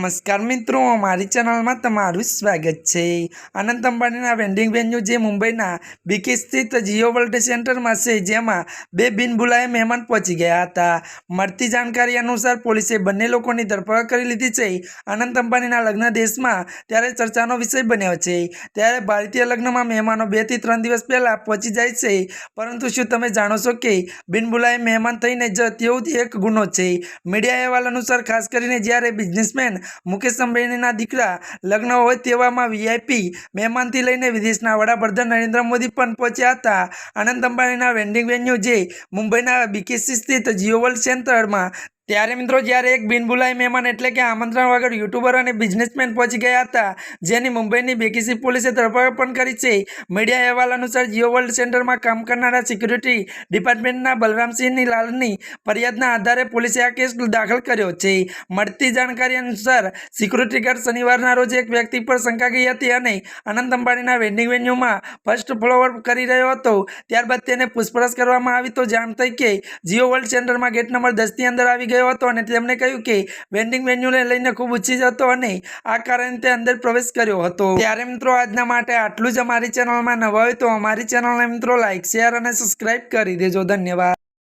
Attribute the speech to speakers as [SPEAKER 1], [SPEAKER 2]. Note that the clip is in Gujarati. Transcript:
[SPEAKER 1] નમસ્કાર મિત્રો, મારી ચેનલમાં તમારું સ્વાગત છે। અનંત અંબાણીના વેડિંગ વેન્યુ જે મુંબઈના બીકે સ્થિત જીઓ વર્લ્ડ સેન્ટરમાં છે, જેમાં બે બિનબુલાયા મહેમાન પહોંચી ગયા હતા। મળતી જાણકારી અનુસાર પોલીસે બંને લોકોની ધરપકડ કરી લીધી છે। અનંત અંબાણીના લગ્ન દેશમાં ત્યારે ચર્ચાનો વિષય બન્યો છે। ત્યારે ભારતીય લગ્નમાં મહેમાનો 2 થી 3 દિવસ પહેલા પહોંચી જાય છે, પરંતુ શું તમે જાણો છો કે બિનબુલાયા મહેમાન થઈને જ તેવું એક ગુનો છે। મીડિયા અહેવાલ અનુસાર ખાસ કરીને જ્યારે બિઝનેસમેન મુકેશ અંબાણીના દીકરા લગ્ન હોય તેવામાં વીઆઈપી મહેમાનથી લઈને વિદેશના વડાપ્રધાન નરેન્દ્ર મોદી પણ પહોંચ્યા હતા। અનંત અંબાણીના વેડિંગ વેન્યુ જે મુંબઈના બીકેસી સ્થિત જીઓ વર્લ્ડ સેન્ટરમાં ત્યારે મિત્રો જ્યારે એક બિનબુલાઈ મહેમાન એટલે કે આમંત્રણ વગર યુટ્યુબર અને બિઝનેસમેન પહોંચી ગયા હતા, જેની મુંબઈની બીકેસી પોલીસે ધરપકડ પણ કરી છે। મીડિયા અહેવાલ અનુસાર જીઓ વર્લ્ડ સેન્ટરમાં કામ કરનારા સિક્યુરિટી ડિપાર્ટમેન્ટના બલરામસિંહ લાલની ફરિયાદના આધારે પોલીસે આ કેસ દાખલ કર્યો છે। મળતી જાણકારી અનુસાર સિક્યુરિટી ગાર્ડ શનિવારના રોજ એક વ્યક્તિ પર શંકા ગઈ હતી અને અનંત અંબાણીના વેડિંગ વેન્યુમાં ફર્સ્ટ ફ્લોર કરી રહ્યો હતો। ત્યારબાદ તેને પૂછપરછ કરવામાં આવી તો જાણ થઈ કે જીઓ વર્લ્ડ સેન્ટરમાં ગેટ નંબર 10 થી અંદર આવી ગયો હતો અને તેમણે કહ્યું કે વેડિંગ વેન્યુને લઈને ખૂબ ઉત્સાહિત હતો અને આ કારણે તે અંદર પ્રવેશ કર્યો હતો। ત્યારે મિત્રો આજના માટે આટલું જ। અમારી ચેનલમાં નવા હોય તો અમારી ચેનલને મિત્રો લાઈક, શેર અને સબસ્ક્રાઇબ કરી દેજો। ધન્યવાદ।